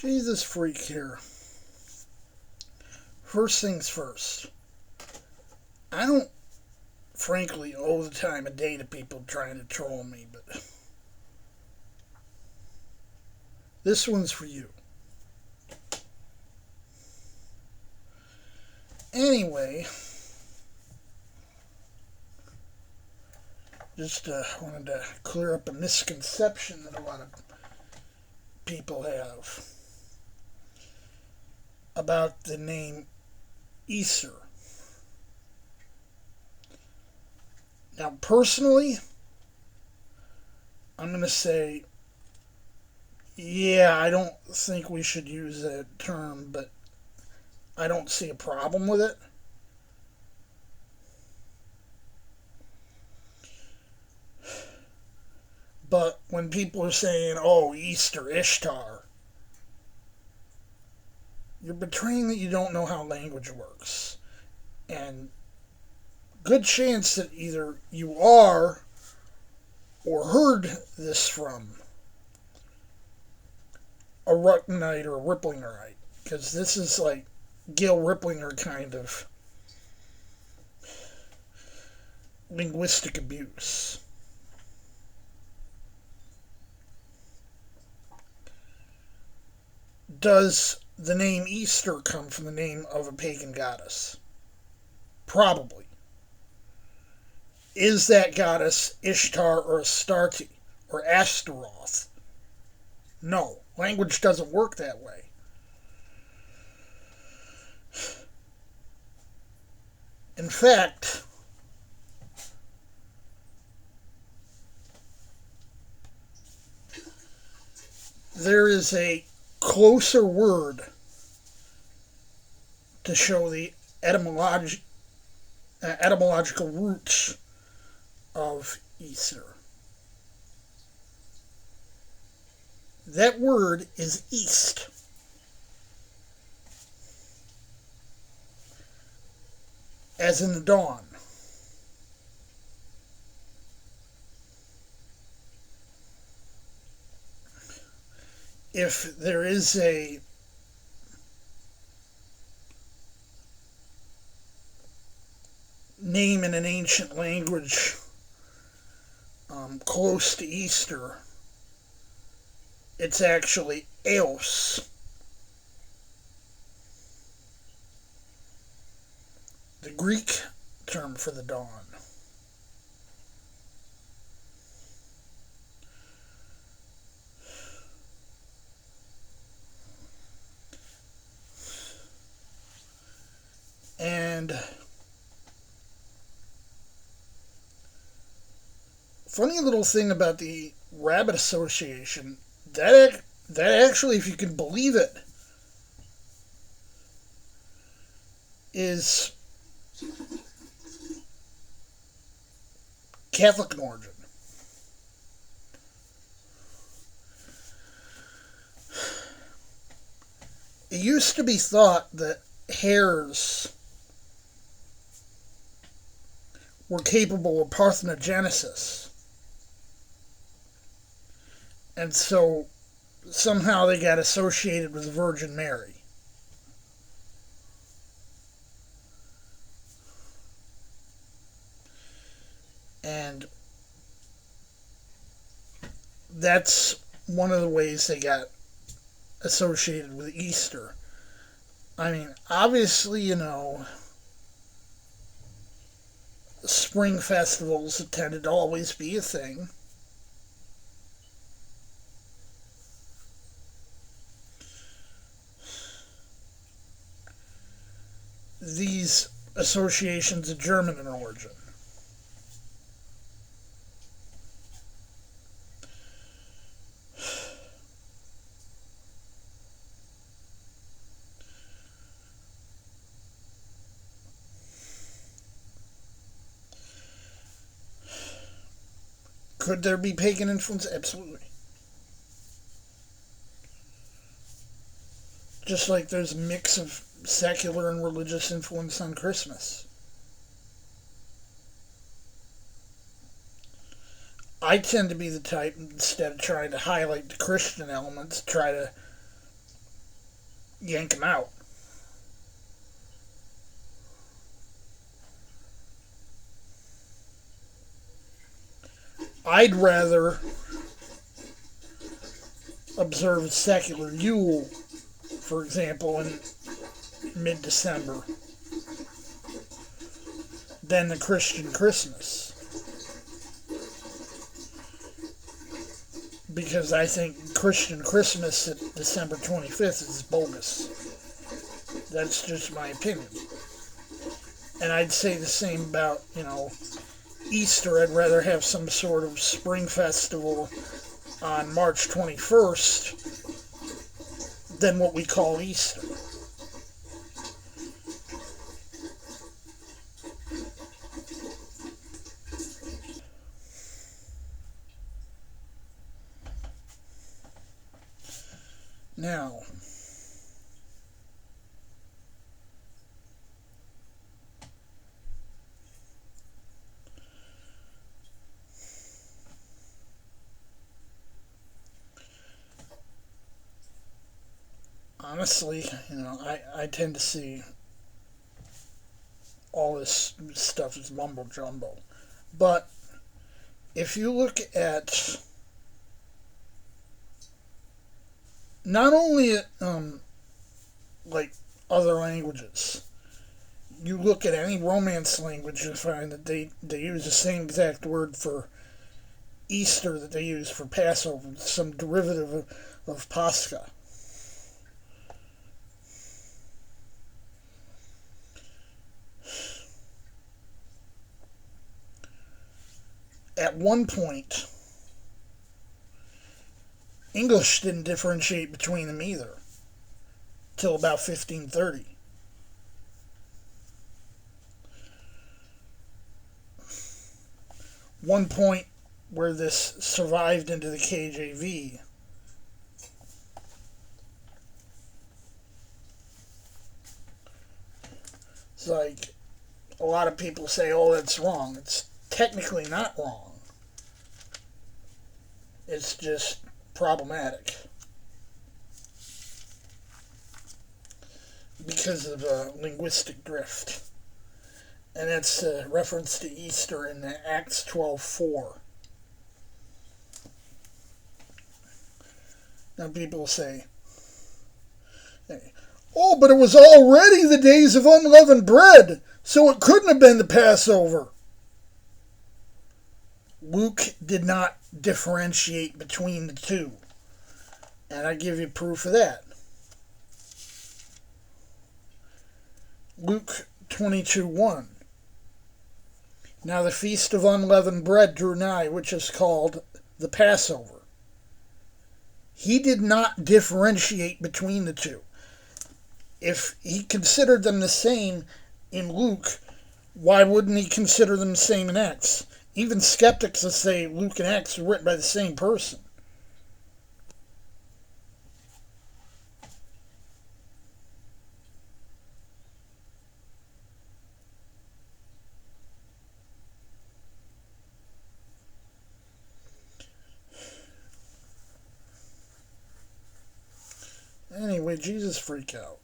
Jesus freak here. First things first. I don't, frankly, owe the time of day to people trying to troll me, but this one's for you. Anyway, just wanted to clear up a misconception that a lot of people have about the name Ishtar. Now, personally, I'm going to say, yeah, I don't think we should use that term, but I don't see a problem with it. But when people are saying, oh, Easter, Ishtar, you're betraying that you don't know how language works. And good chance that either you are or heard this from a Ruttenite or a Ripplingerite. Because this is like Gil Ripplinger kind of linguistic abuse. Does the name Ishtar come from the name of a pagan goddess? Probably. Is that goddess Ishtar or Astarte or Astaroth? No. Language doesn't work that way. In fact, there is a closer word to show the etymological roots of Easter. That word is east. As in the dawn. If there is a name in an ancient language close to Easter, it's actually Eos. The Greek term for the dawn. And funny little thing about the Rabbit Association, that actually, if you can believe it, is Catholic in origin. It used to be thought that hares were capable of parthenogenesis. And so somehow they got associated with the Virgin Mary. And that's one of the ways they got associated with Easter. I mean, obviously, spring festivals tended to always be a thing. These associations are German in origin. Could there be pagan influence? Absolutely. Just like there's a mix of secular and religious influence on Christmas. I tend to be the type, instead of trying to highlight the Christian elements, try to yank them out. I'd rather observe secular Yule, for example, in mid-December than the Christian Christmas. Because I think Christian Christmas at December 25th is bogus. That's just my opinion. And I'd say the same about, Easter. I'd rather have some sort of spring festival on March 21st than what we call Easter. Now, honestly, I tend to see all this stuff as mumbo jumbo. But if you look at not only at like other languages, you look at any Romance language, you find that they use the same exact word for Easter that they use for Passover, some derivative of Pascha. At one point, English didn't differentiate between them either till about 1530. One point where this survived into the KJV. It's like a lot of people say, oh, that's wrong. It's technically not wrong. It's just problematic because of linguistic drift. And that's a reference to Easter in Acts 12:4. Now people say, oh, but it was already the days of unleavened bread, so it couldn't have been the Passover. Luke did not differentiate between the two. And I give you proof of that. Luke 22:1. Now the feast of unleavened bread drew nigh, which is called the Passover. He did not differentiate between the two. If he considered them the same in Luke, why wouldn't he consider them the same in Acts? Even skeptics will say Luke and Acts were written by the same person. Anyway, Jesus freak out.